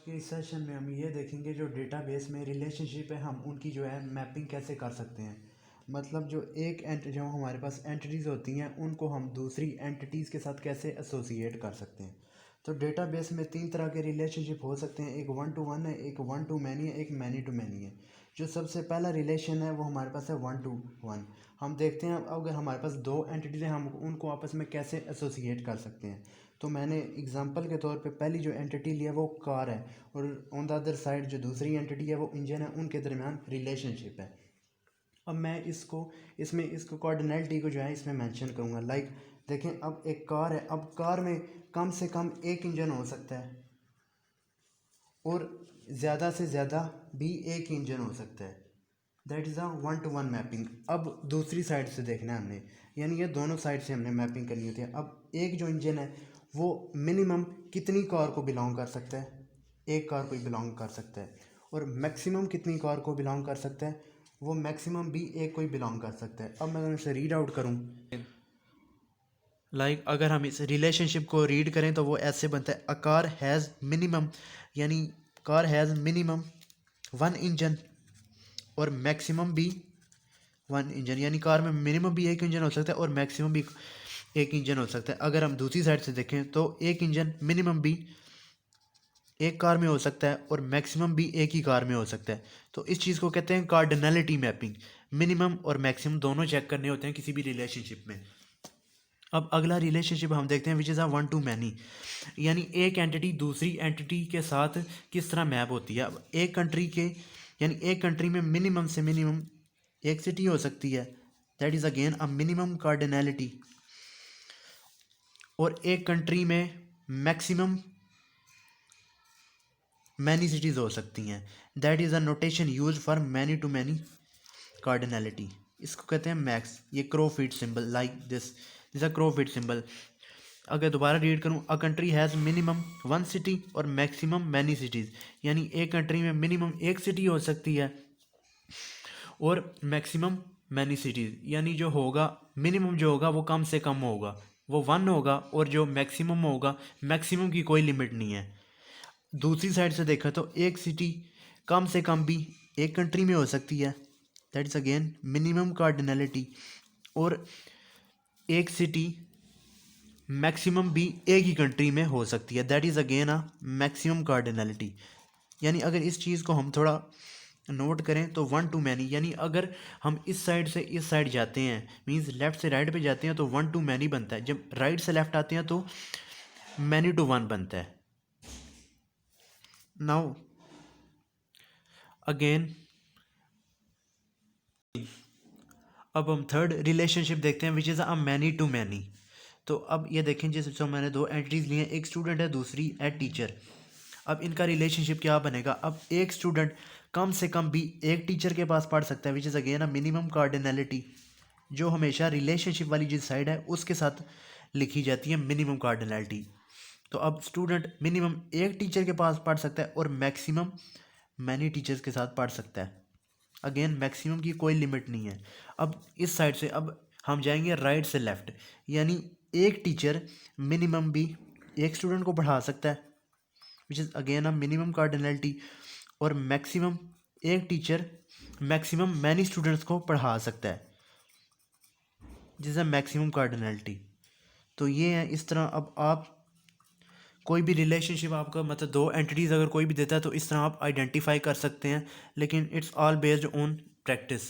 के इस सेशन में हम ये देखेंगे जो डेटाबेस में रिलेशनशिप है हम उनकी जो है मैपिंग कैसे कर सकते हैं। मतलब जो हमारे पास एंटिटीज़ होती हैं उनको हम दूसरी एंटिटीज़ के साथ कैसे एसोसिएट कर सकते हैं। तो डेटाबेस में 3 तरह के रिलेशनशिप हो सकते हैं, एक 1 to 1 है, एक 1 to मैनी है, एक मैनी टू मैनी है। जो सबसे पहला रिलेशन है वो हमारे पास है 1 to 1। हम देखते हैं अगर हमारे पास दो एंटिटीज़ हैं हम उनको आपस में कैसे एसोसिएट कर सकते हैं। तो मैंने एग्जांपल के तौर पे पहली जो एंटिटी लिया वो कार है और ऑन द अदर साइड जो दूसरी एंटिटी है वो इंजन है, उनके दरमियान रिलेशनशिप है। अब मैं इसको कोऑर्डिनेलिटी को जो है इसमें मेंशन करूँगा। लाइक देखें, अब एक कार है, अब कार में कम से कम एक इंजन हो सकता है और ज़्यादा से ज़्यादा भी एक इंजन हो सकता है। That is a 1 to 1 mapping. अब दूसरी साइड से देखना है हमने, यानी ये दोनों साइड से हमने मैपिंग करनी होती है। अब एक जो इंजन है वो मिनिमम कितनी कार को बिलोंग कर सकता है, एक कार को ही बिलोंग कर सकता है। और मैक्सिमम कितनी कार को बिलोंग कर सकता है, वो मैक्सिमम भी एक को ही बिलोंग कर सकता है। अब मैं अगर इसे रीड आउट करूँ, अगर हम इस रिलेशनशिप को रीड करें तो वो ऐसे बनता है, अ कार हैज़ मिनिमम, यानी कार हैज़ मिनिमम 1 इंजन और मैक्सिमम भी 1 इंजन, यानी कार में मिनिमम भी एक इंजन हो सकता है और मैक्सिमम भी एक इंजन हो सकता है। अगर हम दूसरी साइड से देखें तो एक इंजन मिनिमम भी एक कार में हो सकता है और मैक्सिमम भी एक ही कार में हो सकता है। तो इस चीज़ को कहते हैं कार्डिनलिटी मैपिंग। मिनिमम और मैक्सिमम दोनों चेक करने होते हैं किसी भी रिलेशनशिप में। अब अगला रिलेशनशिप हम देखते हैं which is a 1 to many, यानी एक एंटिटी दूसरी एंटिटी के साथ किस तरह मैप होती है। अब एक कंट्री में मिनिमम से मिनिमम एक सिटी हो सकती है, that is again a minimum cardinality. और एक कंट्री में मैक्सिमम मैनी सिटीज़ हो सकती हैं, that is a notation use for many to many cardinality. इसको कहते हैं मैक्स। ये crow's foot symbol, like this a crow's foot symbol. अगर दोबारा रीड करूँ, a country has minimum 1 city और मैक्सिमम मैनी सिटीज़, यानी एक कंट्री में मिनिमम एक सिटी हो सकती है और मैक्सिमम मैनी सिटीज़, यानी जो होगा मिनिमम जो होगा वो कम से कम होगा, वो 1 होगा, और जो मैक्सिमम होगा मैक्सिमम की कोई लिमिट नहीं है। दूसरी साइड से देखा तो एक सिटी कम से कम भी एक कंट्री में हो सकती है, that is again minimum cardinality. और एक सिटी मैक्सिमम भी एक ही कंट्री में हो सकती है, that is again a maximum cardinality. यानी अगर इस चीज़ को हम थोड़ा नोट करें तो 1 to मैनी, यानी अगर हम इस साइड से इस साइड जाते हैं, मींस लेफ़्ट से राइट पे जाते हैं तो 1 to मैनी बनता है। जब राइट से लेफ़्ट आते हैं तो मैनी टू 1 बनता है। नाउ अगेन अब हम थर्ड रिलेशनशिप देखते हैं which is a many to many. तो अब ये देखें, जैसे मैंने दो एंटिटीज़ ली हैं, एक स्टूडेंट है दूसरी है टीचर। अब इनका रिलेशनशिप क्या बनेगा, अब एक स्टूडेंट कम से कम भी एक टीचर के पास पढ़ सकता है, which is again a minimum cardinality, जो हमेशा रिलेशनशिप वाली जिस साइड है उसके साथ लिखी जाती है मिनिमम कार्डिनलिटी। तो अब स्टूडेंट मिनिमम एक टीचर के पास पढ़ सकता है और मैक्सिमम मैनी टीचर्स के साथ पढ़ सकता है। अगेन मैक्सिमम की कोई लिमिट नहीं है। अब इस साइड से अब हम जाएंगे राइट से लेफ़्ट, यानी एक टीचर मिनिमम भी एक स्टूडेंट को पढ़ा सकता है, which is again a minimum cardinality. और मैक्सिमम एक टीचर मैक्सिमम मैनी स्टूडेंट्स को पढ़ा सकता है, जिससे मैक्सिमम कार्डिनलिटी। तो ये है, इस तरह अब आप कोई भी रिलेशनशिप आपका मतलब दो एंटिटीज़ अगर कोई भी देता है तो इस तरह आप आइडेंटिफाई कर सकते हैं, लेकिन it's all based on practice.